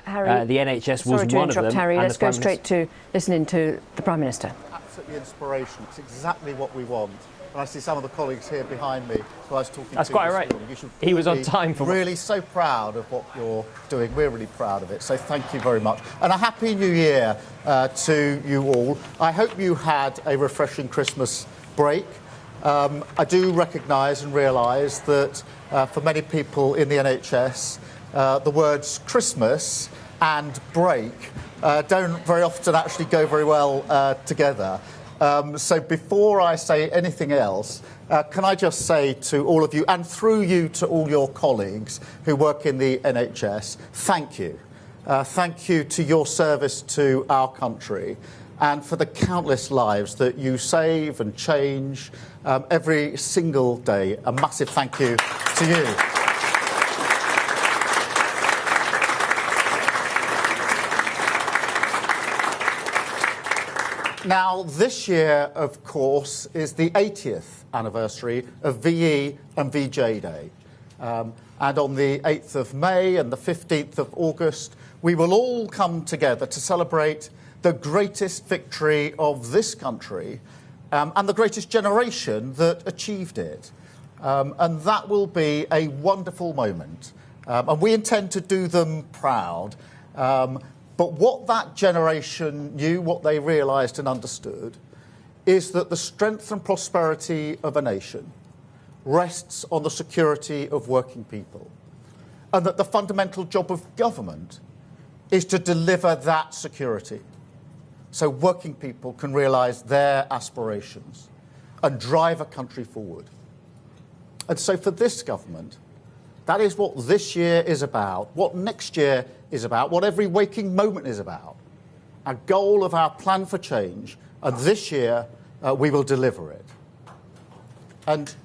Harry, the NHS sorry was to one of them. interrupt, Harry. and Let's the go Prime straight to listening to the Prime Minister. Absolutely inspiration. It's exactly what we want. And I see some of the colleagues here behind me who I was talking That's to quite this right. morning. You should He was on be time for really so proud of what you're doing. We're really proud of it. So thank you very much. And a happy new year to you all. I hope you had a refreshing Christmas break. I do recognise and realise that for many people in the NHS, the words Christmas and break don't very often actually go very well together. So before I say anything else, can I just say to all of you, and through you to all your colleagues who work in the NHS, thank you. Thank you to your service to our country and for the countless lives that you save and change every single day. A massive thank you to you. Now, this year, of course, is the 80th anniversary of VE and VJ Day. And on the 8th of May and the 15th of August, we will all come together to celebrate the greatest victory of this country and the greatest generation that achieved it. And that will be a wonderful moment. And we intend to do them proud. But what that generation knew, what they realised and understood, is that the strength and prosperity of a nation rests on the security of working people, and that the fundamental job of government is to deliver that security so working people can realise their aspirations and drive a country forward. And so for this government, that is what this year is about, what next year is about, what every waking moment is about. A goal of our plan for change, and this year we will deliver it. And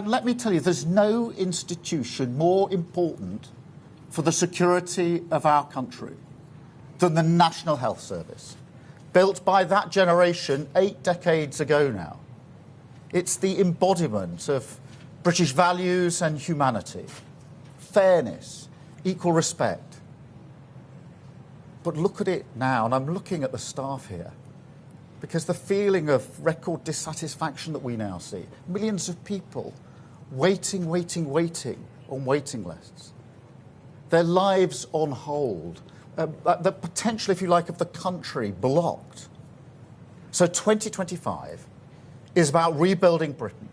let me tell you, there's no institution more important for the security of our country than the National Health Service, built by that generation 8 decades ago now. It's the embodiment of British values and humanity, fairness, equal respect. But look at it now, and I'm looking at the staff here, because the feeling of record dissatisfaction that we now see, millions of people waiting on waiting lists, their lives on hold, the potential, if you like, of the country blocked. So 2025 is about rebuilding Britain,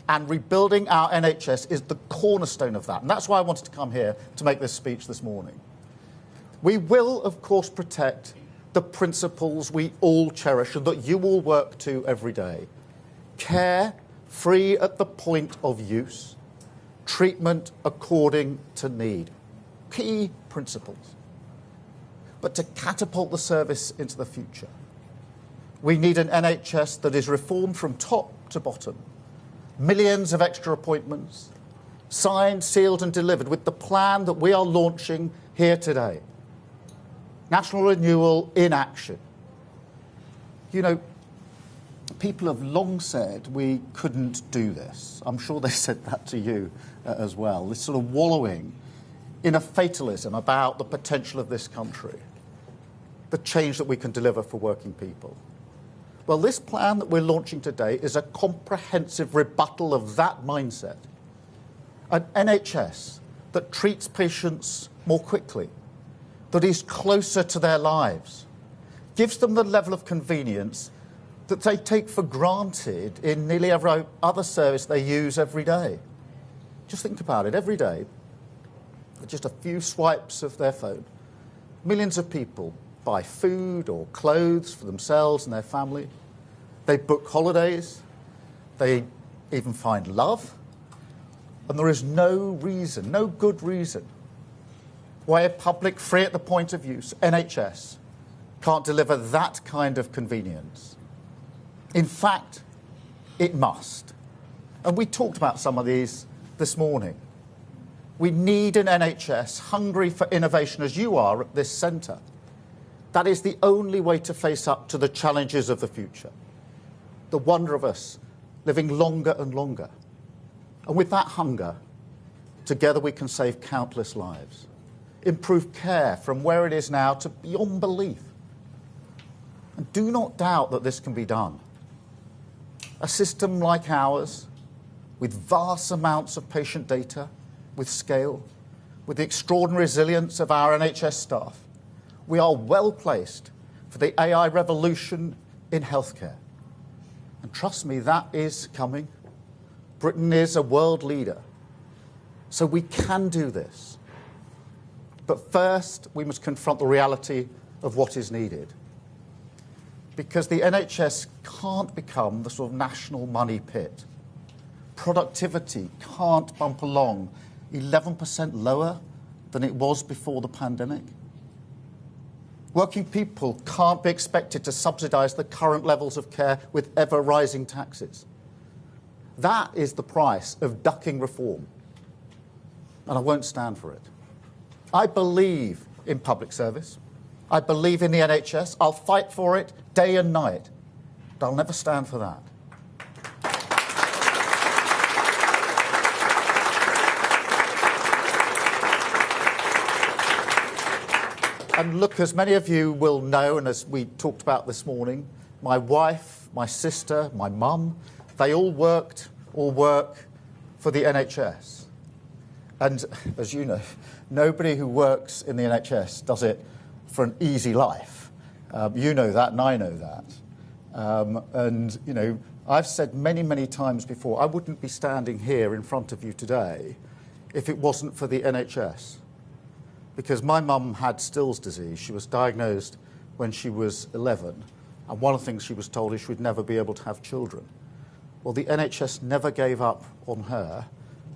and rebuilding our NHS is the cornerstone of that. And that's why I wanted to come here to make this speech this morning. We will, of course, protect the principles we all cherish and that you all work to every day. Care free at the point of use, treatment according to need. Key principles. But to catapult the service into the future, we need an NHS that is reformed from top to bottom. Millions of extra appointments, signed, sealed and delivered with the plan that we are launching here today. National renewal in action. You know, people have long said we couldn't do this. I'm sure they said that to you as well. This sort of wallowing in a fatalism about the potential of this country, the change that we can deliver for working people. Well, this plan that we're launching today is a comprehensive rebuttal of that mindset. An NHS that treats patients more quickly, that is closer to their lives, gives them the level of convenience that they take for granted in nearly every other service they use every day. Just think about it, every day, with just a few swipes of their phone, millions of people buy food or clothes for themselves and their family. They book holidays. They even find love. And there is no reason, no good reason, why a public, free at the point of use, NHS, can't deliver that kind of convenience. In fact, it must. And we talked about some of these this morning. We need an NHS hungry for innovation, as you are at this centre. That is the only way to face up to the challenges of the future. The wonder of us living longer and longer. And with that hunger, together we can save countless lives, improve care from where it is now to beyond belief. And do not doubt that this can be done. A system like ours, with vast amounts of patient data, with scale, with the extraordinary resilience of our NHS staff, we are well placed for the AI revolution in healthcare. And trust me, that is coming. Britain is a world leader. So we can do this. But first, we must confront the reality of what is needed. Because the NHS can't become the sort of national money pit. Productivity can't bump along 11% lower than it was before the pandemic. Working people can't be expected to subsidise the current levels of care with ever-rising taxes. That is the price of ducking reform. And I won't stand for it. I believe in public service. I believe in the NHS. I'll fight for it day and night. But I'll never stand for that. And look, as many of you will know, and as we talked about this morning, my wife, my sister, my mum, they all worked or work for the NHS. And as you know, nobody who works in the NHS does it for an easy life. You know that, and I know that. And, you know, I've said many, many times before, I wouldn't be standing here in front of you today if it wasn't for the NHS. Because my mum had Still's disease. She was diagnosed when she was 11. And one of the things she was told is she would never be able to have children. Well, the NHS never gave up on her.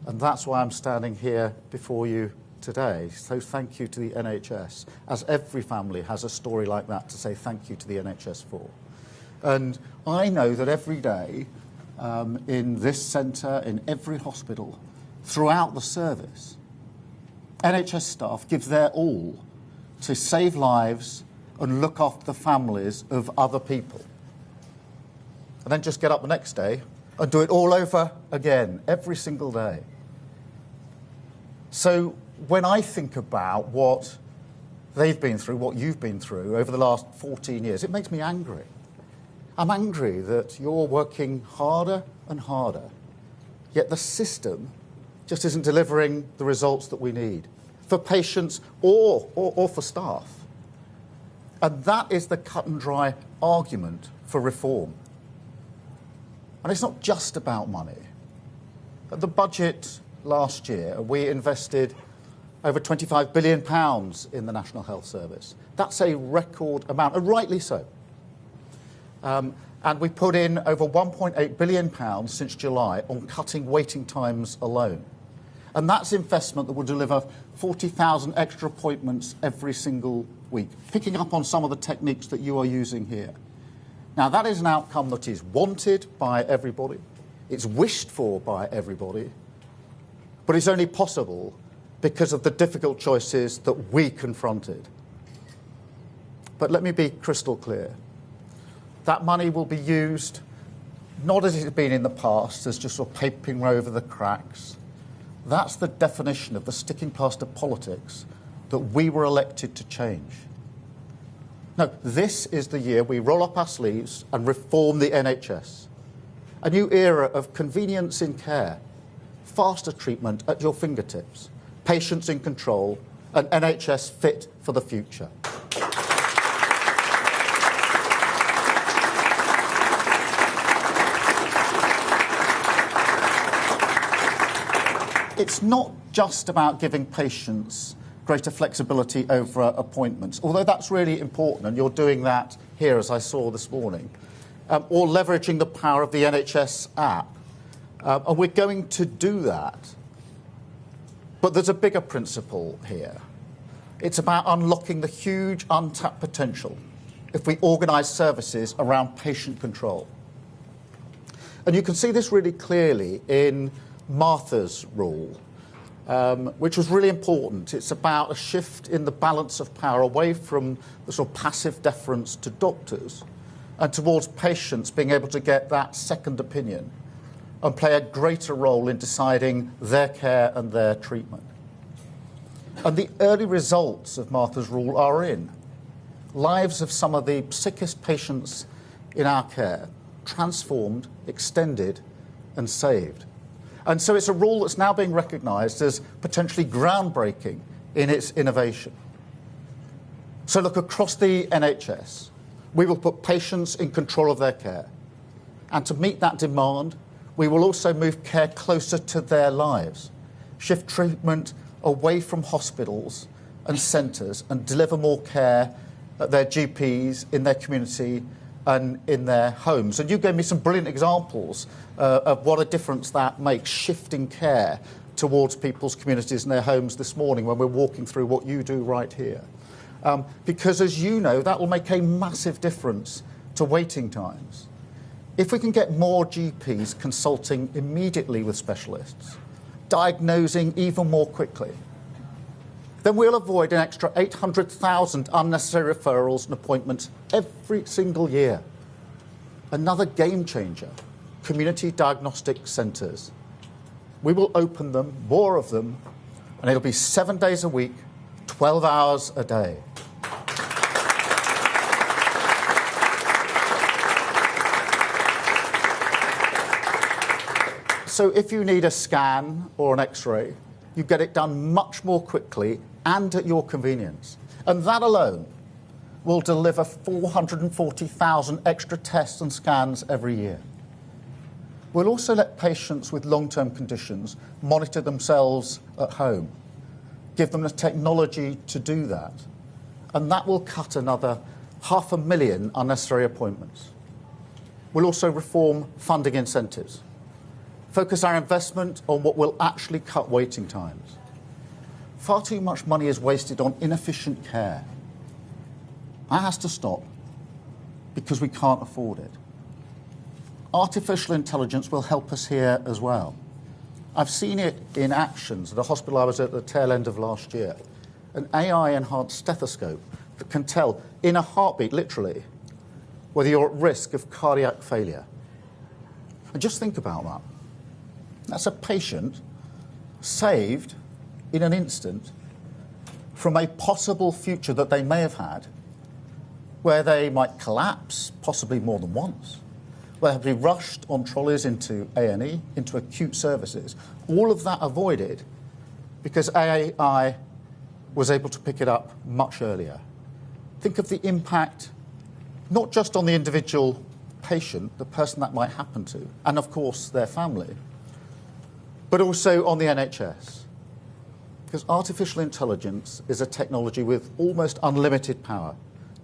And that's why I'm standing here before you today. So thank you to the NHS, as every family has a story like that to say thank you to the NHS for. And I know that every day in this centre, in every hospital, throughout the service, NHS staff give their all to save lives and look after the families of other people. And then just get up the next day and do it all over again, every single day. So when I think about what they've been through, what you've been through over the last 14 years, it makes me angry. I'm angry that you're working harder and harder, yet the system just isn't delivering the results that we need for patients or for staff. And that is the cut and dry argument for reform. And it's not just about money. At the budget last year, we invested over £25 billion in the National Health Service. That's a record amount, and rightly so. And we put in over £1.8 billion since July on cutting waiting times alone. And that's investment that will deliver 40,000 extra appointments every single week, picking up on some of the techniques that you are using here. Now, that is an outcome that is wanted by everybody. It's wished for by everybody. But it's only possible because of the difficult choices that we confronted. But let me be crystal clear. That money will be used not as it's been in the past, as just sort of papering over the cracks. That's the definition of the sticking plaster politics that we were elected to change. No, this is the year we roll up our sleeves and reform the NHS. A new era of convenience in care, faster treatment at your fingertips, patients in control, and NHS fit for the future. It's not just about giving patients greater flexibility over appointments, although that's really important, and you're doing that here, as I saw this morning, or leveraging the power of the NHS app. And we're going to do that. But there's a bigger principle here. It's about unlocking the huge untapped potential if we organise services around patient control. And you can see this really clearly in Martha's rule, which was really important. It's about a shift in the balance of power away from the sort of passive deference to doctors and towards patients being able to get that second opinion. and play a greater role in deciding their care and their treatment. And the early results of Martha's Rule are in. Lives of some of the sickest patients in our care transformed, extended and saved. And so it's a rule that's now being recognised as potentially groundbreaking in its innovation. So look, across the NHS, we will put patients in control of their care. And to meet that demand, we will also move care closer to their lives, shift treatment away from hospitals and centres and deliver more care at their GPs, in their community and in their homes. And you gave me some brilliant examples of what a difference that makes, shifting care towards people's communities and their homes this morning when we're walking through what you do right here. Because as you know, that will make a massive difference to waiting times. If we can get more GPs consulting immediately with specialists, diagnosing even more quickly, then we'll avoid an extra 800,000 unnecessary referrals and appointments every single year. Another game changer, community diagnostic centres. We will open them, more of them, and it'll be 7 days a week, 12 hours a day. So if you need a scan or an X-ray, you get it done much more quickly and at your convenience. And that alone will deliver 440,000 extra tests and scans every year. We'll also let patients with long-term conditions monitor themselves at home, give them the technology to do that, and that will cut another 500,000 unnecessary appointments. We'll also reform funding incentives, focus our investment on what will actually cut waiting times. Far too much money is wasted on inefficient care. That has to stop because we can't afford it. Artificial intelligence will help us here as well. I've seen it in actions at a hospital I was at the tail end of last year. An AI-enhanced stethoscope that can tell in a heartbeat, literally, whether you're at risk of cardiac failure. And just think about that. That's a patient saved in an instant from a possible future that they may have had where they might collapse, possibly more than once, where they have to be rushed on trolleys into A&E, into acute services. All of that avoided because AI was able to pick it up much earlier. Think of the impact, not just on the individual patient, the person that might happen to, and of course their family, but also on the NHS. Because artificial intelligence is a technology with almost unlimited power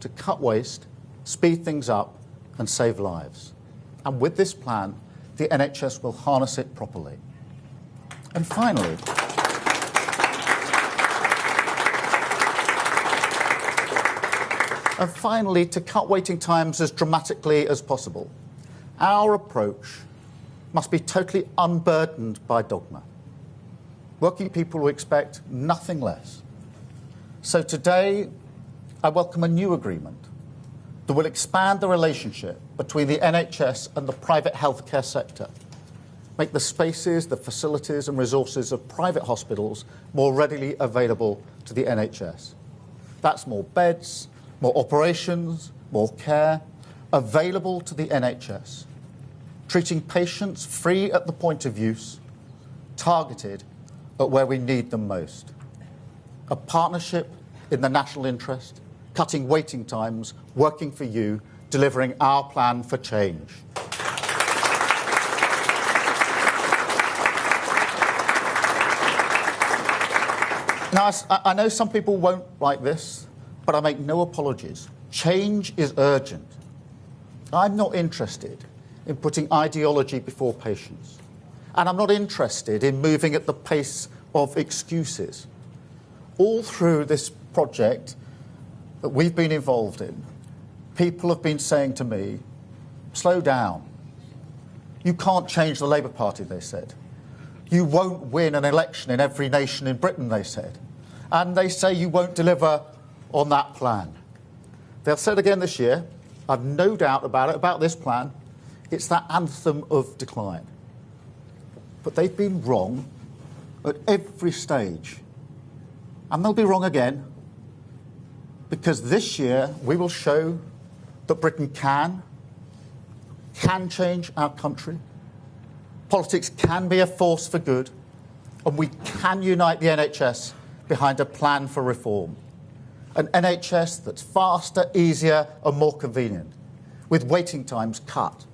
to cut waste, speed things up, and save lives. And with this plan, the NHS will harness it properly. And finally, to cut waiting times as dramatically as possible, our approach must be totally unburdened by dogma. Working people will expect nothing less. So today, I welcome a new agreement that will expand the relationship between the NHS and the private healthcare sector, make the spaces, the facilities and resources of private hospitals more readily available to the NHS. That's more beds, more operations, more care, available to the NHS, treating patients free at the point of use, targeted at where we need them most. A partnership in the national interest, cutting waiting times, working for you, delivering our plan for change. Now, I know some people won't like this, but I make no apologies. Change is urgent. I'm not interested in putting ideology before patients. And I'm not interested in moving at the pace of excuses. All through this project that we've been involved in, people have been saying to me, slow down. You can't change the Labour Party, they said. You won't win an election in every nation in Britain, they said. And they say you won't deliver on that plan. They'll say it again this year. I've no doubt about it, about this plan. It's that anthem of decline. but they've been wrong at every stage. And they'll be wrong again, because this year we will show that Britain can change our country. Politics can be a force for good, and we can unite the NHS behind a plan for reform. An NHS that's faster, easier and more convenient, with waiting times cut,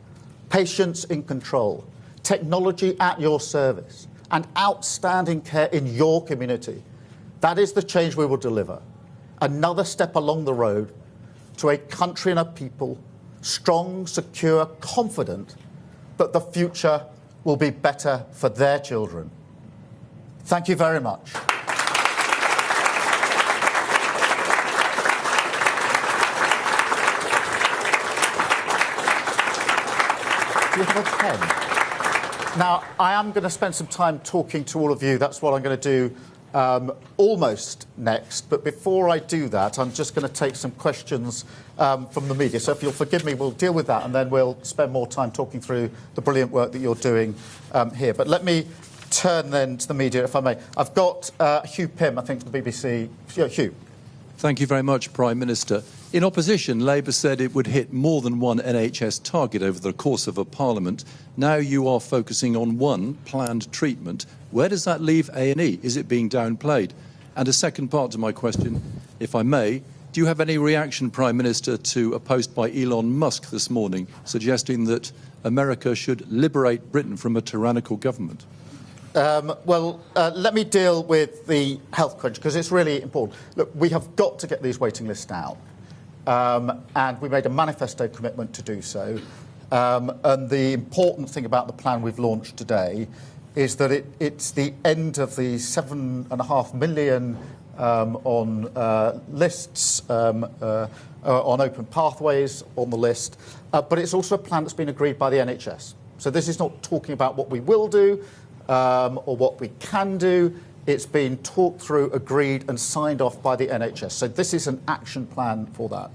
patients in control, technology at your service, and outstanding care in your community. That is the change we will deliver. Another step along the road to a country and a people strong, secure, confident that the future will be better for their children. Thank you very much. Do you have a pen? Now, I am going to spend some time talking to all of you. That's what I'm going to do almost next. But before I do that, I'm just going to take some questions from the media. So if you'll forgive me, we'll deal with that, and then we'll spend more time talking through the brilliant work that you're doing here. But let me turn then to the media, if I may. I've got Hugh Pym, I think, from the BBC. Hugh. Thank you very much, Prime Minister. In opposition, Labour said it would hit more than one NHS target over the course of a parliament. Now you are focusing on one planned treatment. Where does that leave A&E? Is it being downplayed? And a second part to my question, if I may, do you have any reaction, Prime Minister, to a post by Elon Musk this morning suggesting that America should liberate Britain from a tyrannical government? Let me deal with the health crunch, because it's really important. Look, we have got to get these waiting lists down. And we made a manifesto commitment to do so. And the important thing about the plan we've launched today is that it's the end of the 7.5 million on lists, on open pathways on the list. But it's also a plan that's been agreed by the NHS. So this is not talking about what we will do or what we can do. It's been talked through, agreed and signed off by the NHS. So this is an action plan for that.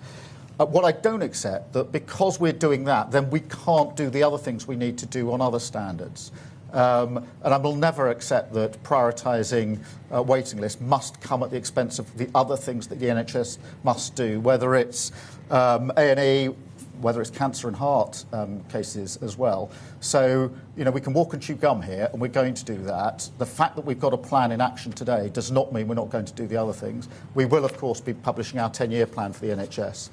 What I don't accept, that because we're doing that, then we can't do the other things we need to do on other standards. And I will never accept that prioritising waiting lists must come at the expense of the other things that the NHS must do, whether it's A&E, whether it's cancer and heart cases as well. So, you know, we can walk and chew gum here, and we're going to do that. The fact that we've got a plan in action today does not mean we're not going to do the other things. We will, of course, be publishing our 10-year plan for the NHS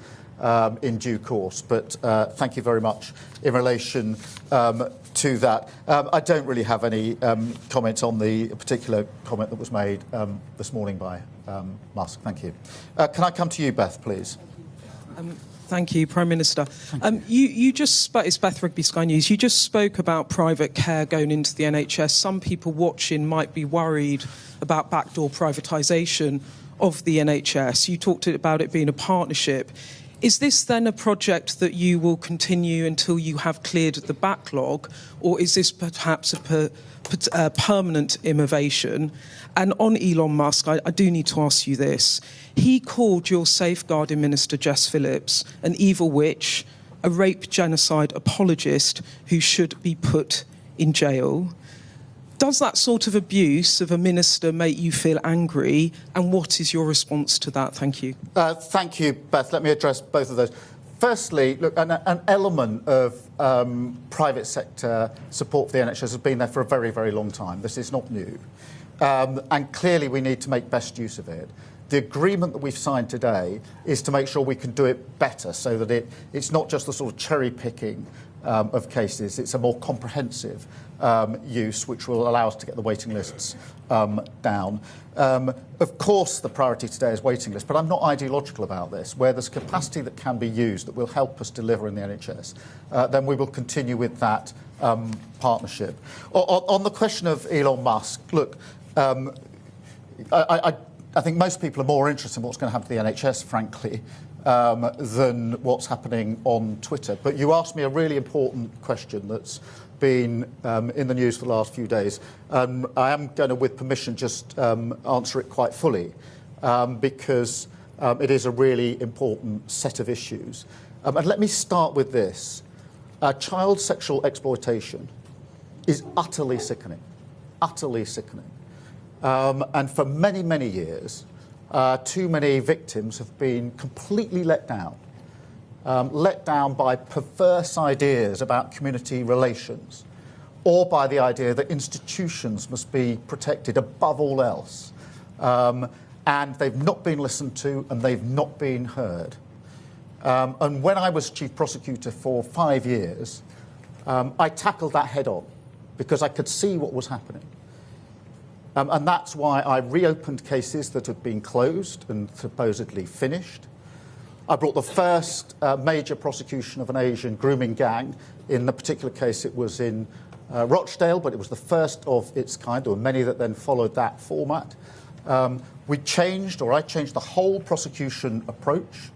in due course. But thank you very much in relation to that. I don't really have any comments on the particular comment that was made this morning by Musk. Thank you. Can I come to you, Beth, please? Thank you, Prime Minister. You just spoke, it's Beth Rigby, Sky News. You just spoke about private care going into the NHS. Some people watching might be worried about backdoor privatisation of the NHS. You talked about it being a partnership. Is this then a project that you will continue until you have cleared the backlog, or is this perhaps a permanent innovation? And on Elon Musk, I do need to ask you this. He called your safeguarding minister, Jess Phillips, an evil witch, a rape genocide apologist who should be put in jail. Does that sort of abuse of a minister make you feel angry? And what is your response to that? Thank you. Thank you, Beth. Let me address both of those. Firstly, look, an element of private sector support for the NHS has been there for a very, very long time. This is not new. And clearly we need to make best use of it. The agreement that we've signed today is to make sure we can do it better, so that it's not just the sort of cherry picking of cases. It's a more comprehensive use, which will allow us to get the waiting lists down. Of course, the priority today is waiting lists, but I'm not ideological about this. Where there's capacity that can be used that will help us deliver in the NHS, then we will continue with that partnership. On the question of Elon Musk, look, I think most people are more interested in what's going to happen to the NHS, frankly, than what's happening on Twitter. But you asked me a really important question that's been in the news for the last few days. I am going to, with permission, just answer it quite fully, because it is a really important set of issues. And let me start with this. Child sexual exploitation is utterly sickening. utterly sickening. And for many, many years, too many victims have been completely let down by perverse ideas about community relations, or by the idea that institutions must be protected above all else. And they've not been listened to, and they've not been heard. And when I was chief prosecutor for 5 years, I tackled that head on, because I could see what was happening. And that's why I reopened cases that had been closed and supposedly finished. I brought the first major prosecution of an Asian grooming gang. In the particular case, it was in Rochdale, but it was the first of its kind. There were many that then followed that format. I changed the whole prosecution approach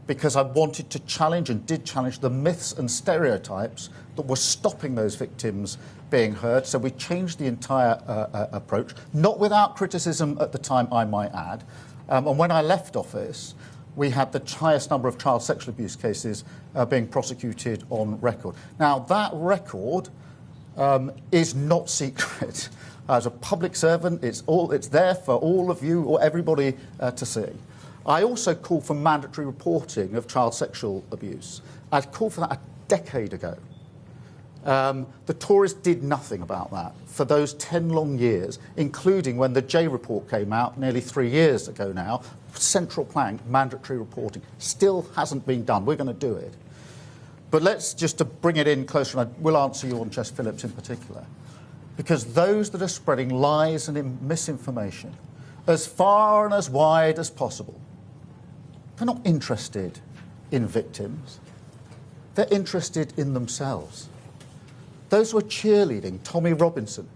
because I wanted to challenge, and did challenge, the myths and stereotypes that were stopping those victims being heard. So we changed the entire approach, not without criticism at the time, I might add. And when I left office, we had the highest number of child sexual abuse cases being prosecuted on record. Now, that record is not secret. As a public servant, it's there for all of you or everybody to see. I also called for mandatory reporting of child sexual abuse. I called for that a decade ago. The Tories did nothing about that for those 10 long years, including when the J report came out nearly 3 years ago now. Central plank, mandatory reporting, still hasn't been done. We're going to do it. But let's just to bring it in closer, and I will answer you on Jess Phillips in particular, because those that are spreading lies and misinformation as far and as wide as possible, they're not interested in victims. They're interested in themselves. Those who are cheerleading Tommy Robinson,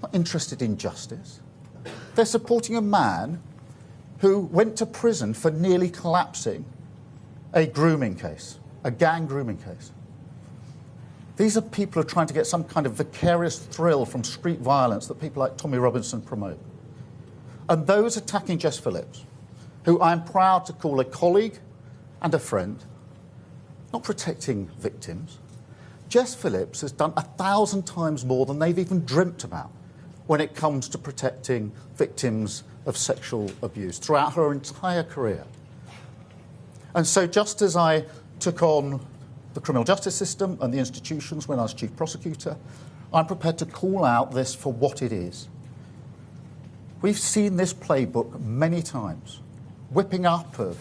not interested in justice. They're supporting a man who went to prison for nearly collapsing a grooming case, a gang grooming case. These are people who are trying to get some kind of vicarious thrill from street violence that people like Tommy Robinson promote. And those attacking Jess Phillips, who I'm proud to call a colleague and a friend, not protecting victims. Jess Phillips has done 1,000 times more than they've even dreamt about when it comes to protecting victims of sexual abuse throughout her entire career. And so just as I took on the criminal justice system and the institutions when I was chief prosecutor, I'm prepared to call out this for what it is. We've seen this playbook many times, whipping up of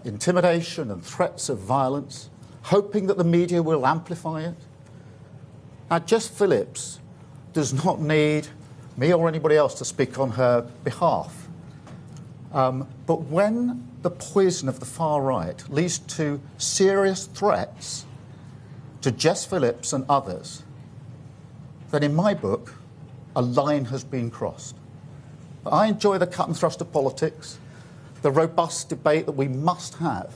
intimidation and threats of violence, hoping that the media will amplify it. Now, Jess Phillips does not need me or anybody else to speak on her behalf. But when the poison of the far right leads to serious threats to Jess Phillips and others, then in my book, a line has been crossed. I enjoy the cut and thrust of politics, the robust debate that we must have,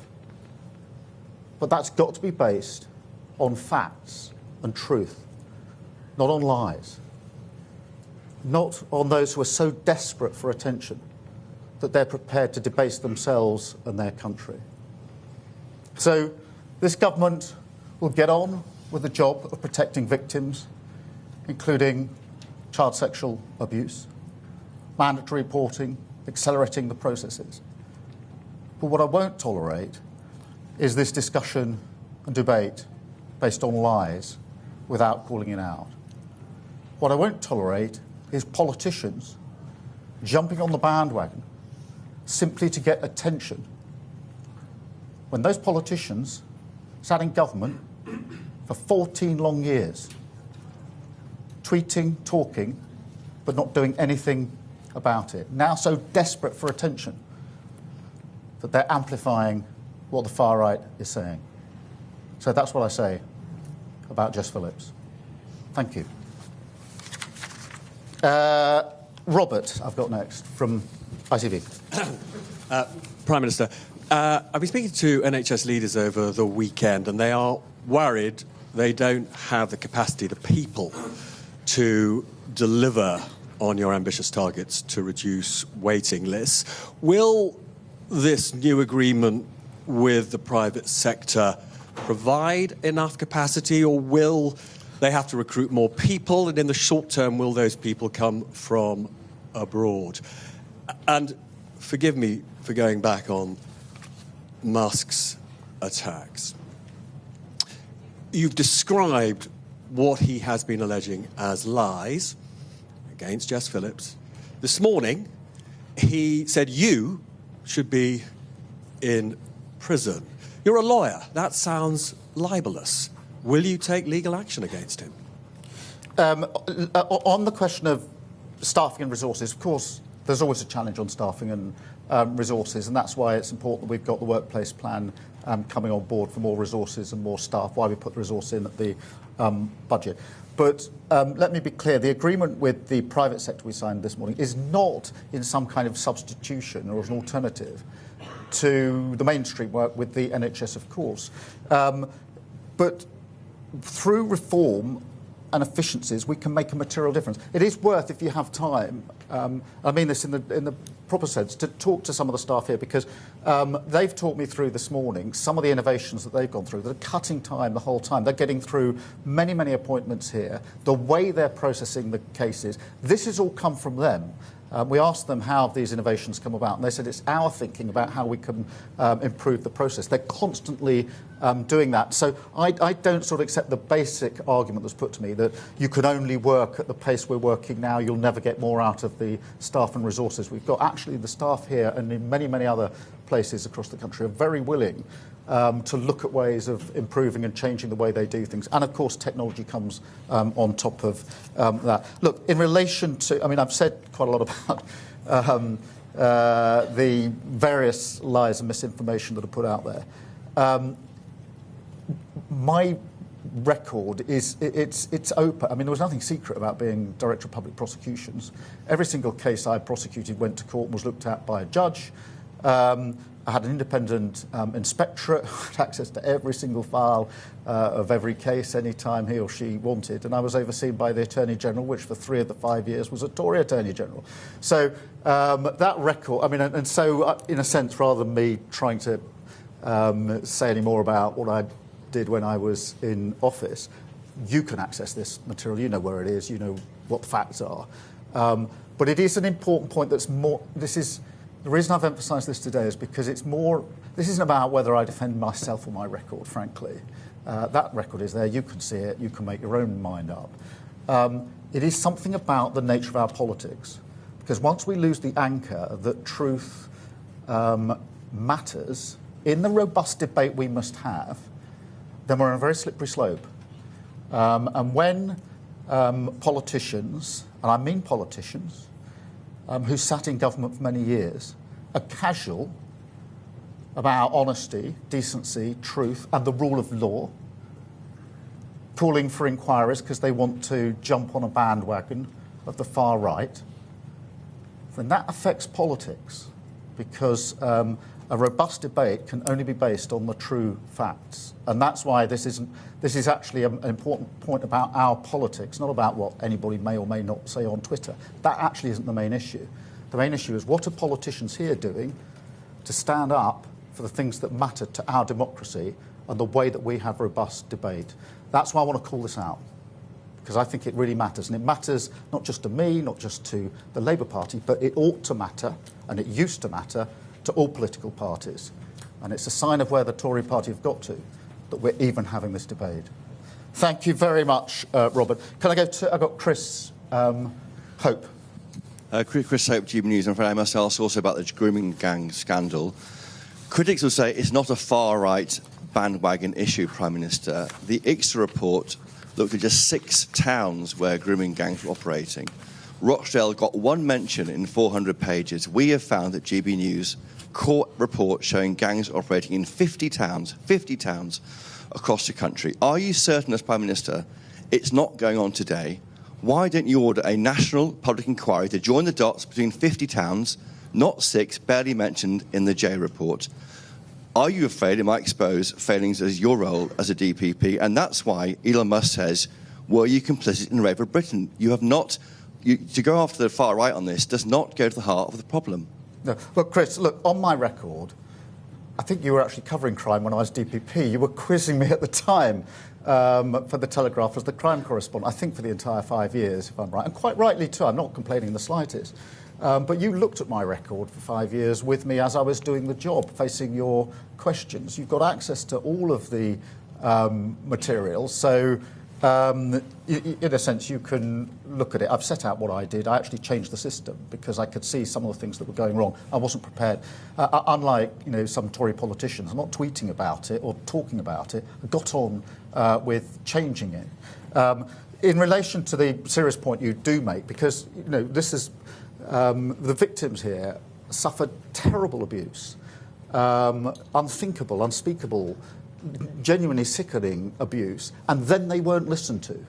but that's got to be based on facts and truth, not on lies, not on those who are so desperate for attention that they're prepared to debase themselves and their country. So this government will get on with the job of protecting victims, including child sexual abuse, mandatory reporting, accelerating the processes. But what I won't tolerate is this discussion and debate based on lies without calling it out. What I won't tolerate is politicians jumping on the bandwagon simply to get attention when those politicians sat in government for 14 long years, tweeting, talking, but not doing anything about it. Now so desperate for attention that they're amplifying what the far right is saying. So that's what I say about Jess Phillips. Thank you. Robert, I've got next, from ITV. Prime Minister, I've been speaking to NHS leaders over the weekend, and they are worried they don't have the capacity, the people, to deliver on your ambitious targets to reduce waiting lists. Will this new agreement with the private sector provide enough capacity, or will they have to recruit more people, and in the short term, will those people come from abroad? And forgive me for going back on Musk's attacks. You've described what he has been alleging as lies against Jess Phillips. This morning, he said you should be in prison. You're a lawyer. That sounds libelous. Will you take legal action against him? On the question of staffing and resources, of course, there's always a challenge on staffing and resources, and that's why it's important that we've got the workplace plan coming on board for more resources and more staff, why we put the resource in at the budget. But let me be clear, the agreement with the private sector we signed this morning is not in some kind of substitution or as an alternative to the mainstream work with the NHS, of course. But through reform and efficiencies, we can make a material difference. It is worth, if you have time, I mean this in the proper sense, to talk to some of the staff here, because they've talked me through this morning some of the innovations that they've gone through that are cutting time the whole time. They're getting through many, many appointments here, the way they're processing the cases. This has all come from them. We asked them how these innovations come about, and they said it's our thinking about how we can improve the process. They're constantly doing that. So I don't sort of accept the basic argument that's put to me that you can only work at the pace we're working now, you'll never get more out of the staff and resources we've got. Actually, the staff here and in many, many other places across the country are very willing to look at ways of improving and changing the way they do things. And, of course, technology comes on top of that. Look, in relation to... I mean, I've said quite a lot about the various lies and misinformation that are put out there. My record is... It's open. I mean, there was nothing secret about being Director of Public Prosecutions. Every single case I prosecuted went to court and was looked at by a judge. I had an independent inspectorate, had access to every single file of every case any time he or she wanted, and I was overseen by the Attorney General, which for 3 of the 5 years was a Tory Attorney General. So that record, I mean, and so in a sense, rather than me trying to say any more about what I did when I was in office, you can access this material, you know where it is, you know what the facts are. But it is an important point that's more... The reason I've emphasised this today is because it's more... This isn't about whether I defend myself or my record, frankly. That record is there. You can see it. You can make your own mind up. It is something about the nature of our politics. Because once we lose the anchor that truth matters, in the robust debate we must have, then we're on a very slippery slope. And when politicians, and I mean politicians, who sat in government for many years, are casual about honesty, decency, truth, and the rule of law, calling for inquiries because they want to jump on a bandwagon of the far right, then that affects politics, because a robust debate can only be based on the true facts. And that's why this is actually an important point about our politics, not about what anybody may or may not say on Twitter. That actually isn't the main issue. The main issue is what are politicians here doing to stand up for the things that matter to our democracy and the way that we have robust debate. That's why I want to call this out, because I think it really matters. And it matters not just to me, not just to the Labour Party, but it ought to matter, and it used to matter, to all political parties. And it's a sign of where the Tory party have got to, that we're even having this debate. Thank you very much, Robert. Can I go to... I've got Chris Hope. Chris Hope, GB News. I'm afraid I must ask also about the grooming gang scandal. Critics will say it's not a far-right bandwagon issue, Prime Minister. The ICSA report looked at just 6 towns where grooming gangs were operating. Rochdale got 1 mention in 400 pages. We have found at GB News court report showing gangs operating in 50 towns across the country. Are you certain, as Prime Minister, it's not going on today? Why don't you order a national public inquiry to join the dots between 50 towns, not 6, barely mentioned in the J report? Are you afraid it might expose failings as your role as a DPP? And that's why Elon Musk says, were you complicit in the rape of Britain? You have not... to go after the far right on this does not go to the heart of the problem. No. Well, Chris, look, on my record, I think you were actually covering crime when I was DPP. You were quizzing me at the time for the Telegraph as the crime correspondent, I think for the entire 5 years, if I'm right, and quite rightly too. I'm not complaining in the slightest. But you looked at my record for 5 years with me as I was doing the job, facing your questions. You've got access to all of the material, so in a sense you can look at it. I've set out what I did. I actually changed the system because I could see some of the things that were going wrong. I wasn't prepared. Unlike some Tory politicians, I'm not tweeting about it or talking about it. I got on with changing it. In relation to the serious point you do make, because this is the victims here suffered terrible abuse, unthinkable, unspeakable, genuinely sickening abuse, and then they weren't listened to.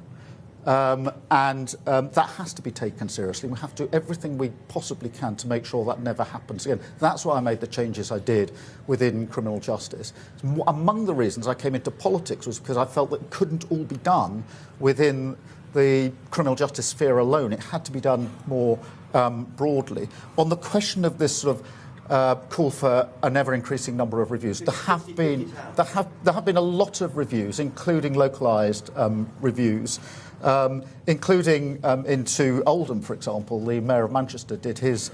That has to be taken seriously. We have to do everything we possibly can to make sure that never happens again. That's why I made the changes I did within criminal justice. Among the reasons I came into politics was because I felt that it couldn't all be done within the criminal justice sphere alone. It had to be done more broadly. On the question of this sort of call for an ever-increasing number of reviews, there have been a lot of reviews, including localised reviews, including into Oldham, for example. The Mayor of Manchester did his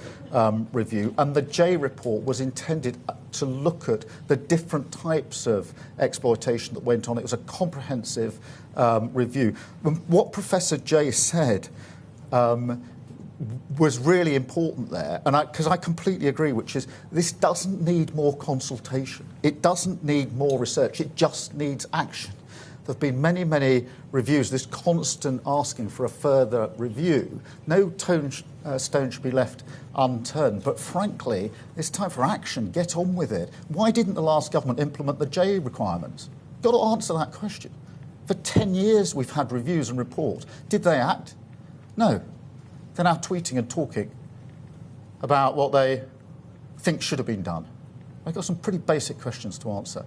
review, and the J report was intended to look at the different types of exploitation that went on. It was a comprehensive review. What Professor J said was really important there, and because I completely agree, which is this doesn't need more consultation. It doesn't need more research. It just needs action. There have been many, many reviews, this constant asking for a further review. No stone should be left unturned. But frankly, it's time for action. Get on with it. Why didn't the last government implement the J requirements? Got to answer that question. For 10 years we've had reviews and reports. Did they act? No. They're now tweeting and talking about what they think should have been done. I've got some pretty basic questions to answer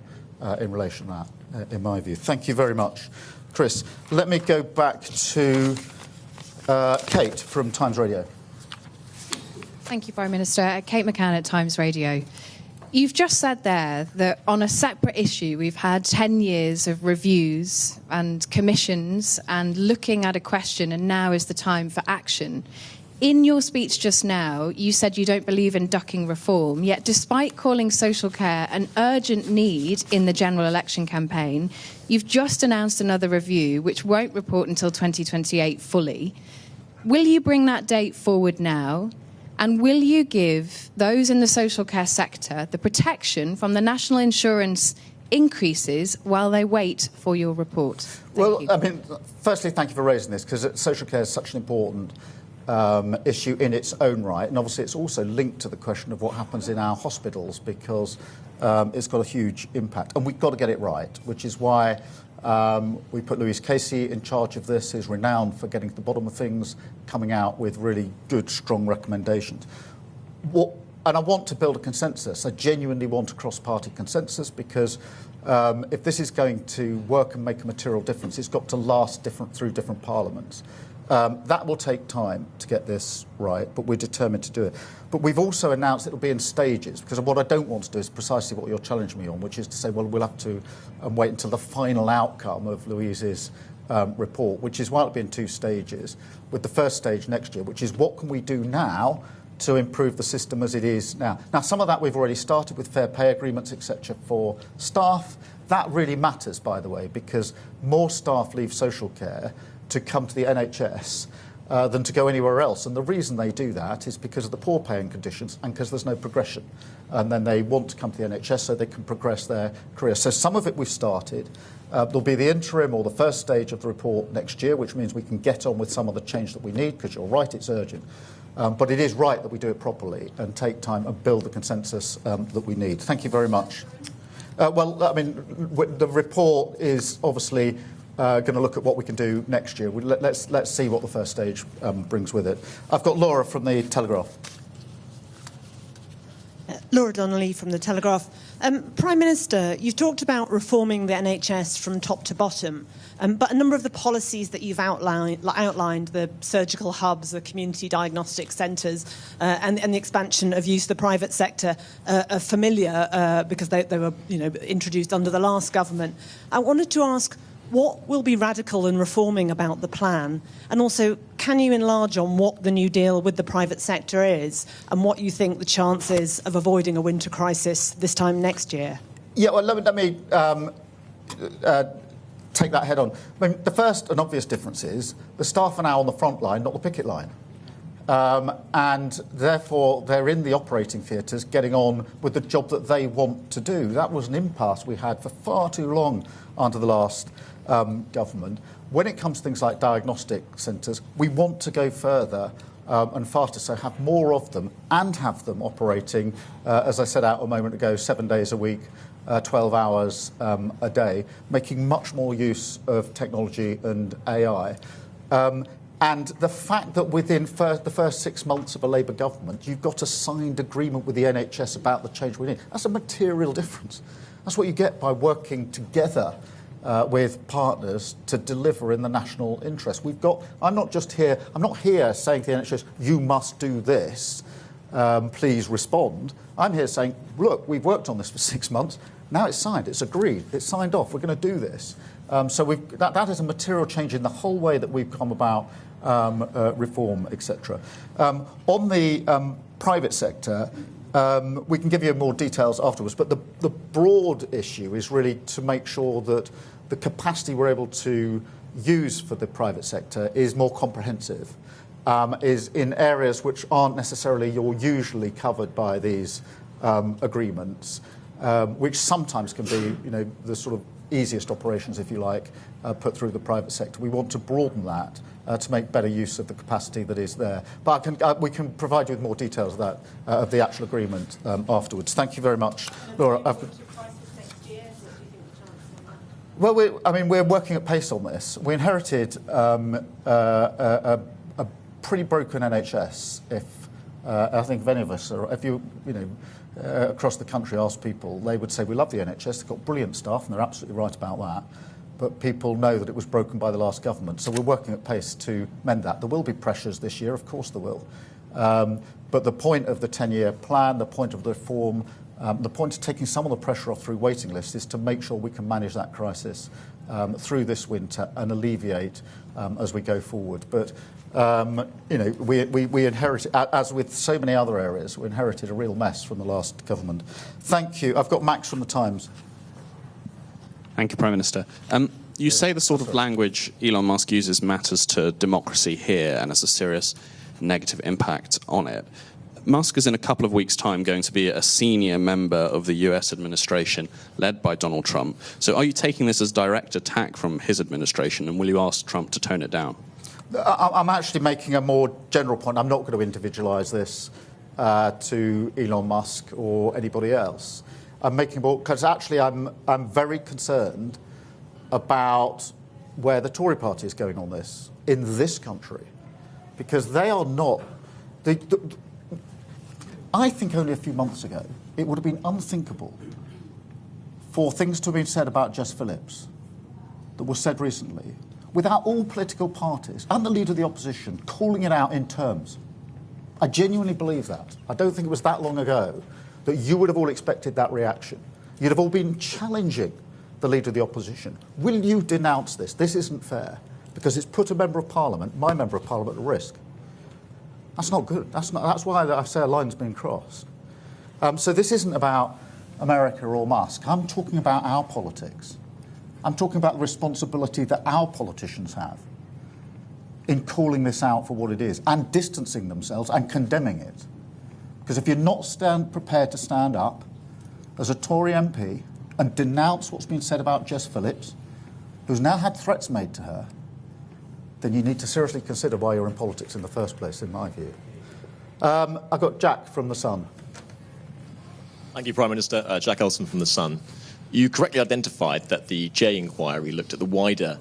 in relation to that, in my view. Thank you very much, Chris. Let me go back to Kate from Times Radio. Thank you, Prime Minister. Kate McCann at Times Radio. You've just said there that on a separate issue, we've had 10 years of reviews and commissions and looking at a question, and now is the time for action. In your speech just now, you said you don't believe in ducking reform, yet despite calling social care an urgent need in the general election campaign, you've just announced another review, which won't report until 2028 fully. Will you bring that date forward now? And will you give those in the social care sector the protection from the national insurance increases while they wait for your report? Thank you. I mean, firstly, thank you for raising this, because social care is such an important issue in its own right. And obviously, it's also linked to the question of what happens in our hospitals, because it's got a huge impact. And we've got to get it right, which is why we put Louise Casey in charge of this. He's renowned for getting to the bottom of things, coming out with really good, strong recommendations. And I want to build a consensus. I genuinely want a cross-party consensus, because if this is going to work and make a material difference, it's got to last through different parliaments. That will take time to get this right, but we're determined to do it. But we've also announced it will be in stages, because what I don't want to do is precisely what you're challenging me on, which is to say, well, we'll have to wait until the final outcome of Louise's report, which is why it'll be in 2 stages, with the first stage next year, which is what can we do now to improve the system as it is now. Now, some of that we've already started with fair pay agreements, etc., for staff. That really matters, by the way, because more staff leave social care to come to the NHS than to go anywhere else. And the reason they do that is because of the poor paying conditions and because there's no progression. And then they want to come to the NHS so they can progress their career. So some of it we've started. There'll be the interim or the first stage of the report next year, which means we can get on with some of the change that we need, because you're right, it's urgent. But it is right that we do it properly and take time and build the consensus that we need. Thank you very much. Well, I mean, the report is obviously going to look at what we can do next year. Let's see what the first stage brings with it. I've got Laura from the Telegraph. Laura Donnelly from the Telegraph. Prime Minister, you've talked about reforming the NHS from top to bottom, but a number of the policies that you've outlined, the surgical hubs, the community diagnostic centres, and the expansion of use of the private sector, are familiar because they were introduced under the last government. I wanted to ask, What will be radical and reforming about the plan? And also, can you enlarge on what the new deal with the private sector is and what you think the chances of avoiding a winter crisis this time next year? Yeah, well, let me take that head on. I mean, the first and obvious difference is the staff are now on the front line, not the picket line. And therefore, they're in the operating theatres getting on with the job that they want to do. That was an impasse we had for far too long under the last government. When it comes to things like diagnostic centres, we want to go further and faster, so have more of them and have them operating, as I set out a moment ago, 7 days a week, 12 hours a day, making much more use of technology and AI. And the fact that within the first 6 months of a Labour government, you've got a signed agreement with the NHS about the change we need, that's a material difference. That's what you get by working together with partners to deliver in the national interest. I'm not here saying to the NHS, you must do this, please respond. I'm here saying, look, we've worked on this for 6 months, now it's signed, it's agreed, it's signed off, we're going to do this. So that is a material change in the whole way that we've come about reform, etc. On the private sector, we can give you more details afterwards, but the broad issue is really to make sure that the capacity we're able to use for the private sector is more comprehensive, is in areas which aren't necessarily usually covered by these agreements, which sometimes can be, the sort of easiest operations, if you like, put through the private sector. We want to broaden that to make better use of the capacity that is there. But we can provide you with more details of that, of the actual agreement afterwards. Thank you very much, Laura. Well, we're working at pace on this. We inherited a pretty broken NHS. I think if any of us, or if you across the country ask people, they would say we love the NHS. They've got brilliant staff, and they're absolutely right about that. But people know that it was broken by the last government, so we're working at pace to mend that. There will be pressures this year, of course there will. But the point of the 10-year plan, the point of the reform, the point of taking some of the pressure off through waiting lists is to make sure we can manage that crisis through this winter and alleviate as we go forward. But we inherited, as with so many other areas, we inherited a real mess from the last government. Thank you. I've got Max from the Times. Thank you, Prime Minister. You say the sort of language Elon Musk uses matters to democracy here and has a serious negative impact on it. Musk is in a couple of weeks' time going to be a senior member of the US administration led by Donald Trump. So are you taking this as direct attack from his administration, and will you ask Trump to tone it down? I'm actually making a more general point. I'm not going to individualise this to Elon Musk or anybody else. I'm making more because actually I'm very concerned about where the Tory party is going on this in this country, because they are not. I think only a few months ago it would have been unthinkable for things to have been said about Jess Phillips that was said recently, without all political parties and the leader of the opposition calling it out in terms. I genuinely believe that. I don't think it was that long ago that you would have all expected that reaction. You'd have all been challenging the leader of the opposition. Will you denounce this? This isn't fair, because it's put a member of Parliament, my member of Parliament, at risk. That's not good. That's why I say a line's been crossed. So this isn't about America or Musk. I'm talking about our politics. I'm talking about the responsibility that our politicians have in calling this out for what it is and distancing themselves and condemning it. Because if you're not prepared to stand up as a Tory MP and denounce what's been said about Jess Phillips, who's now had threats made to her, then you need to seriously consider why you're in politics in the first place, in my view. I've got Jack from The Sun. Thank you, Prime Minister. Jack Elson from The Sun. You correctly identified that the J inquiry looked at the wider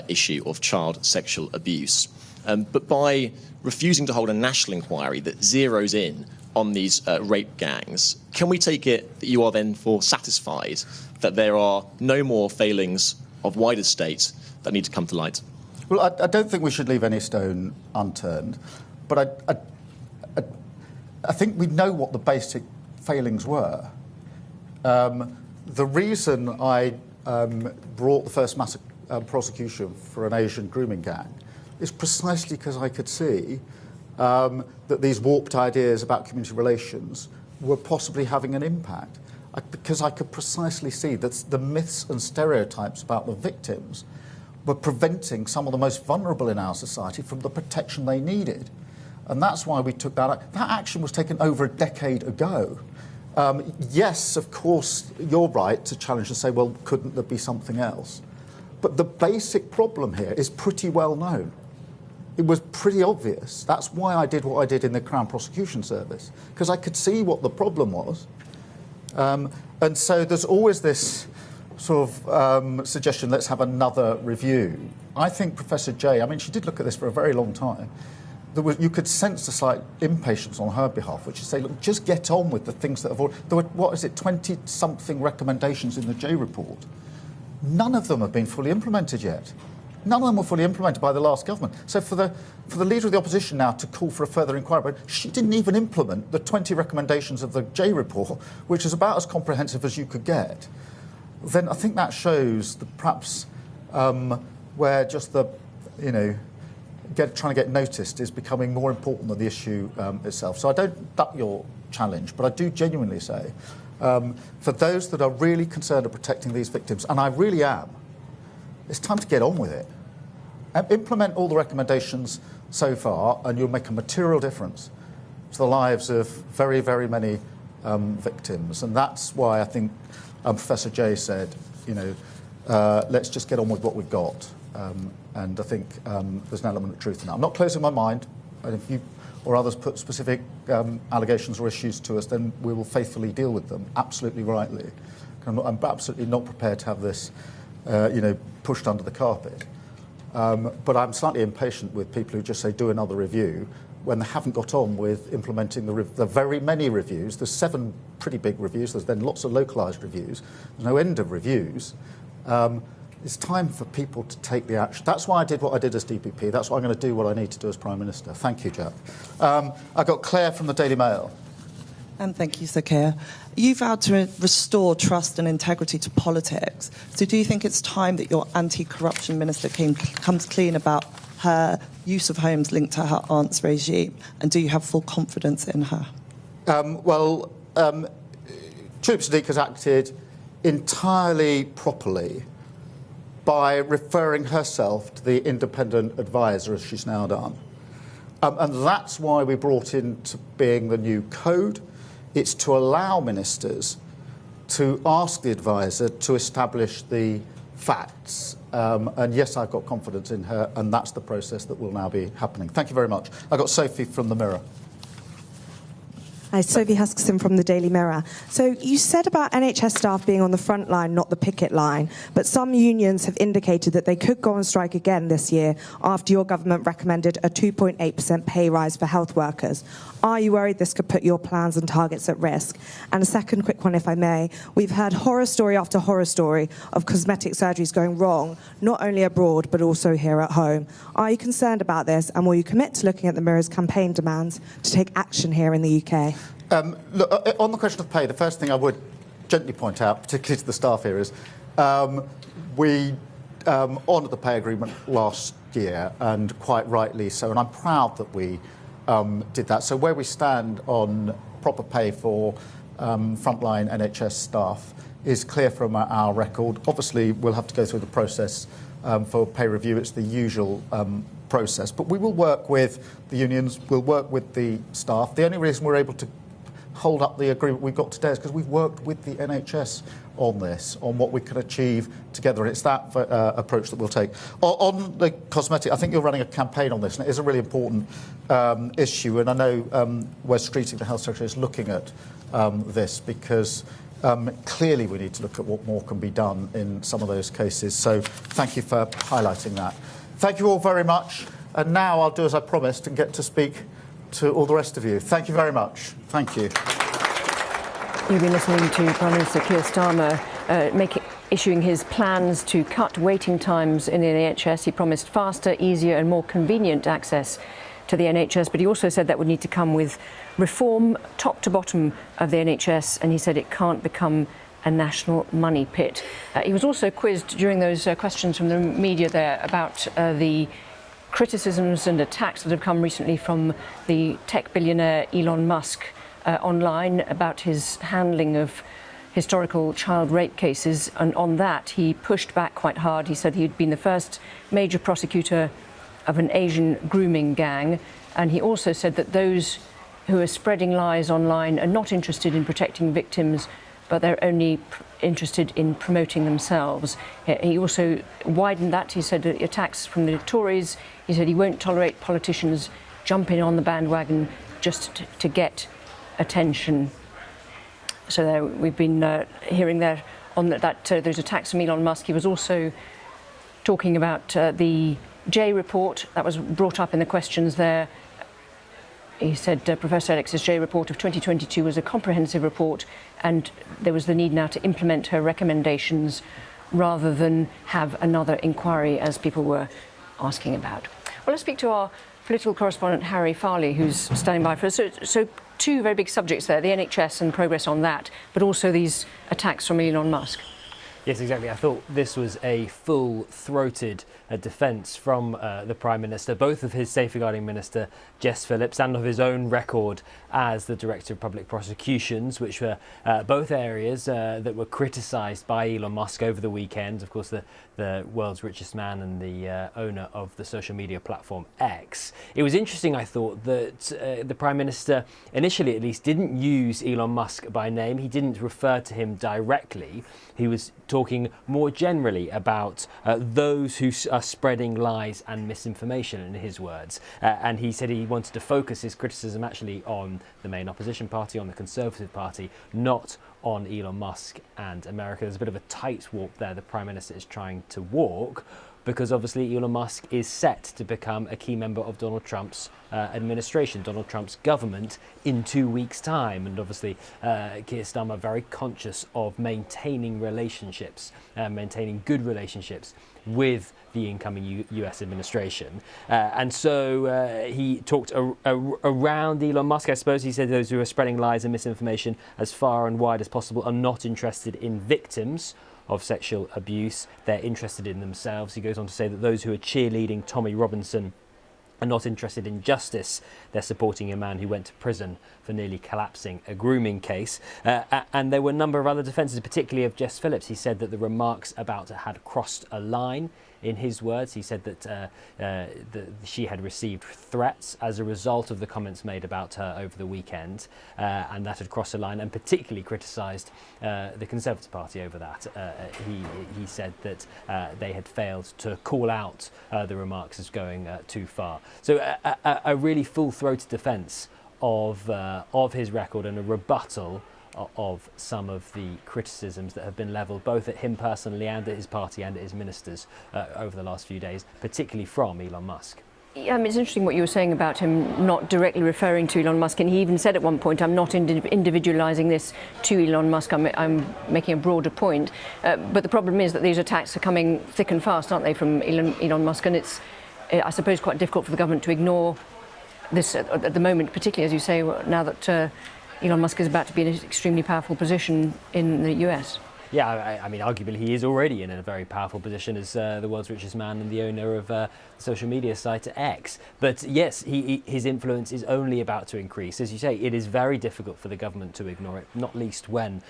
issue of child sexual abuse. But by refusing to hold a national inquiry that zeroes in on these rape gangs, can we take it that you are then satisfied that there are no more failings of wider state that need to come to light? Well, I don't think we should leave any stone unturned, but I think we know what the basic failings were. The reason I brought the first prosecution for an Asian grooming gang is precisely because I could see that these warped ideas about community relations were possibly having an impact. Because I could precisely see that the myths and stereotypes about the victims were preventing some of the most vulnerable in our society from the protection they needed. And that's why we took that. That action was taken over a decade ago. Yes, of course, you're right to challenge and say, well, couldn't there be something else? But the basic problem here is pretty well known. It was pretty obvious. That's why I did what I did in the Crown Prosecution Service, because I could see what the problem was. And so there's always this sort of suggestion, let's have another review. I think Professor Jay, I mean, she did look at this for a very long time. You could sense a slight impatience on her behalf, which is say, look, just get on with the things that have already... There were, 20-something recommendations in the Jay report. None of them have been fully implemented yet. None of them were fully implemented by the last government. So for the Leader of the Opposition now to call for a further inquiry, but she didn't even implement the 20 recommendations of the Jay report, which is about as comprehensive as you could get, then I think that shows that perhaps where just the, trying to get noticed is becoming more important than the issue itself. So I don't duck your challenge, but I do genuinely say, for those that are really concerned of protecting these victims, and I really am, it's time to get on with it. Implement all the recommendations so far, and you'll make a material difference to the lives of very, very many victims. And that's why I think Professor Jay said, let's just get on with what we've got. And I think there's an element of truth in that. I'm not closing my mind. And if you or others put specific allegations or issues to us, then we will faithfully deal with them, absolutely rightly. I'm absolutely not prepared to have this pushed under the carpet. But I'm slightly impatient with people who just say, do another review, when they haven't got on with implementing the very many reviews. There's 7 pretty big reviews. There's then lots of localised reviews. There's no end of reviews. It's time for people to take the action. That's why I did what I did as DPP. That's why I'm going to do what I need to do as Prime Minister. Thank you, Jack. I got Claire from the Daily Mail. And thank you, Sir Keir. You vowed to restore trust and integrity to politics. So do you think it's time that your anti-corruption minister comes clean about her use of homes linked to her aunt's regime? And do you have full confidence in her? Tulip Siddiq has acted entirely properly by referring herself to the independent advisor, as she's now done. And that's why we brought into being the new code. It's to allow ministers to ask the advisor to establish the facts. And yes, I've got confidence in her, and that's the process that will now be happening. Thank you very much. I've got Sophie from the Mirror. Hi, Sophie Huskisson from the Daily Mirror. So you said about NHS staff being on the front line, not the picket line, but some unions have indicated that they could go on strike again this year after your government recommended a 2.8% pay rise for health workers. Are you worried this could put your plans and targets at risk? And a second quick one, if I may. We've heard horror story after horror story of cosmetic surgeries going wrong, not only abroad, but also here at home. Are you concerned about this, and will you commit to looking at the Mirror's campaign demands to take action here in the UK? Look, on the question of pay, the first thing I would gently point out, particularly to the staff here, is we honoured the pay agreement last year, and quite rightly so, and I'm proud that we did that. So where we stand on proper pay for frontline NHS staff is clear from our record. Obviously, we'll have to go through the process for pay review. It's the usual process. But we will work with the unions, we'll work with the staff. The only reason we're able to hold up the agreement we've got today is because we've worked with the NHS on this, on what we can achieve together, and it's that approach that we'll take. On the cosmetic, I think you're running a campaign on this, and it is a really important issue, and I know Wes Streeting, the Health Secretary, is looking at this, because clearly we need to look at what more can be done in some of those cases, so thank you for highlighting that. Thank you all very much, and now I'll do as I promised and get to speak to all the rest of you. Thank you very much. Thank you. You've been listening to Prime Minister Keir Starmer issuing his plans to cut waiting times in the NHS. He promised faster, easier and more convenient access to the NHS, but he also said that would need to come with reform top to bottom of the NHS, and he said it can't become a national money pit. He was also quizzed during those questions from the media there about the criticisms and attacks that have come recently from the tech billionaire Elon Musk online about his handling of historical child rape cases, and on that he pushed back quite hard. He said he'd been the first major prosecutor of an Asian grooming gang, and he also said that those who are spreading lies online are not interested in protecting victims, but they're only interested in promoting themselves. He also widened that. He said attacks from the Tories. He said he won't tolerate politicians jumping on the bandwagon just to get attention. So there, we've been hearing there on those attacks from Elon Musk. He was also talking about the J report that was brought up in the questions there. He said Professor Alexis J report of 2022 was a comprehensive report, and there was the need now to implement her recommendations rather than have another inquiry, as people were asking about. Well, let's speak to our political correspondent Harry Farley, who's standing by for us. So two very big subjects there, the NHS and progress on that, but also these attacks from Elon Musk. Yes, exactly. I thought this was a full-throated defence from the Prime Minister, both of his safeguarding minister, Jess Phillips, and of his own record as the Director of Public Prosecutions, which were both areas that were criticised by Elon Musk over the weekend. Of course, the world's richest man and the owner of the social media platform X. It was interesting, I thought, that the Prime Minister, initially at least, didn't use Elon Musk by name. He didn't refer to him directly. He was talking more generally about those who are spreading lies and misinformation, in his words. And he said he wanted to focus his criticism actually on the main opposition party, on the Conservative Party, not on Elon Musk and America. There's a bit of a tightrope there the Prime Minister is trying to walk, because obviously Elon Musk is set to become a key member of Donald Trump's administration, Donald Trump's government, in 2 weeks' time. And obviously Keir Starmer very conscious of maintaining relationships, maintaining good relationships with the incoming US administration. And so he talked around Elon Musk, I suppose. He said those who are spreading lies and misinformation as far and wide as possible are not interested in victims of sexual abuse. They're interested in themselves. He goes on to say that those who are cheerleading Tommy Robinson are not interested in justice. They're supporting a man who went to prison for nearly collapsing a grooming case. And there were a number of other defences, particularly of Jess Phillips. He said that the remarks about her had crossed a line. In his words, he said that she had received threats as a result of the comments made about her over the weekend, and that had crossed a line, and particularly criticised the Conservative Party over that. He said that they had failed to call out the remarks as going too far. So a really full-throated defence of his record and a rebuttal of some of the criticisms that have been levelled both at him personally and at his party and at his ministers over the last few days, particularly from Elon Musk. Yeah, I mean, it's interesting what you were saying about him not directly referring to Elon Musk, and he even said at one point, I'm not individualising this to Elon Musk, I'm making a broader point. But the problem is that these attacks are coming thick and fast, aren't they, from Elon Musk, and it's, I suppose, quite difficult for the government to ignore this at the moment, particularly, as you say, now that Elon Musk is about to be in an extremely powerful position in the US. Yeah, I mean, arguably he is already in a very powerful position as the world's richest man and the owner of the social media site X. But yes, his influence is only about to increase. As you say, it is very difficult for the government to ignore it, not least when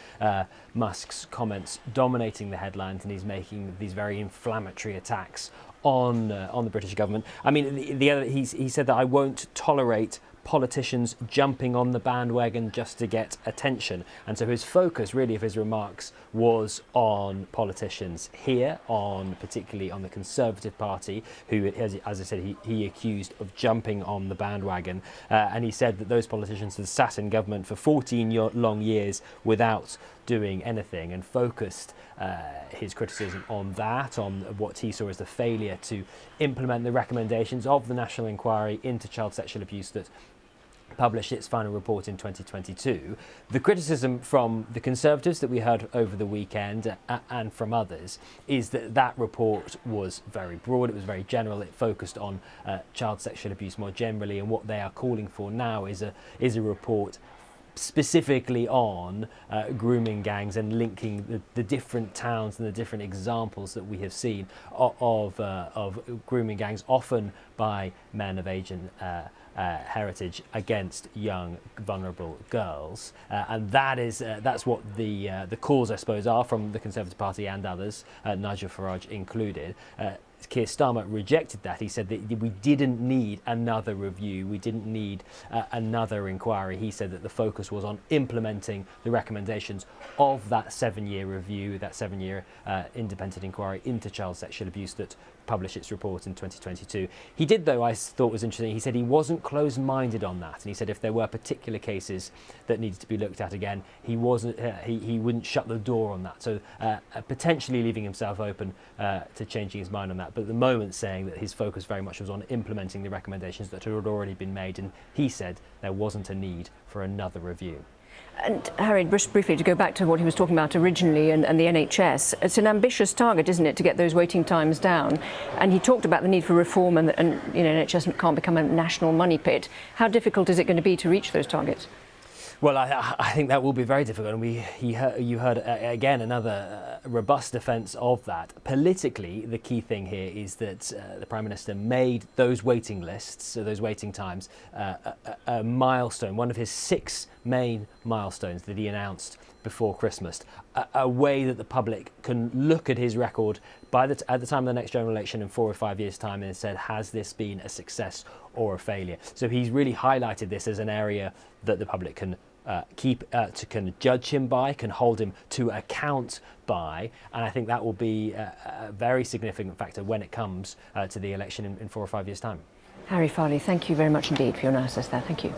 Musk's comments dominating the headlines and he's making these very inflammatory attacks on the British government. I mean, he said that I won't tolerate politicians jumping on the bandwagon just to get attention. And so his focus really of his remarks was on politicians here, particularly on the Conservative Party, who, as I said, he accused of jumping on the bandwagon. And he said that those politicians had sat in government for 14 long years without doing anything, and focused his criticism on that, on what he saw as the failure to implement the recommendations of the National Inquiry into child sexual abuse that published its final report in 2022. The criticism from the Conservatives that we heard over the weekend and from others is that that report was very broad, it was very general, it focused on child sexual abuse more generally, and what they are calling for now is a report specifically on grooming gangs and linking the different towns and the different examples that we have seen of grooming gangs, often by men of Asian heritage, against young, vulnerable girls, and that's what the calls, I suppose, are from the Conservative Party and others, Nigel Farage included. Keir Starmer rejected that. He said that we didn't need another review, we didn't need another inquiry. He said that the focus was on implementing the recommendations of that 7-year review, that 7-year independent inquiry into child sexual abuse that published its report in 2022. He did, though, I thought was interesting, he said he wasn't closed-minded on that, and he said if there were particular cases that needed to be looked at again, he wouldn't shut the door on that. So potentially leaving himself open to changing his mind on that, but at the moment saying that his focus very much was on implementing the recommendations that had already been made, and he said there wasn't a need for another review. And Harry, just briefly to go back to what he was talking about originally and the NHS, it's an ambitious target, isn't it, to get those waiting times down? And he talked about the need for reform and NHS can't become a national money pit. How difficult is it going to be to reach those targets? Well, I think that will be very difficult, and you heard again another robust defence of that. Politically, the key thing here is that the Prime Minister made those waiting lists, so those waiting times, a milestone, one of his 6 main milestones that he announced before Christmas, a way that the public can look at his record at the time of the next general election in 4 or 5 years' time and said, has this been a success or a failure? So he's really highlighted this as an area that the public can can judge him by, can hold him to account by, and I think that will be a very significant factor when it comes to the election in 4 or 5 years' time. Harry Farley, thank you very much indeed for your analysis there. Thank you.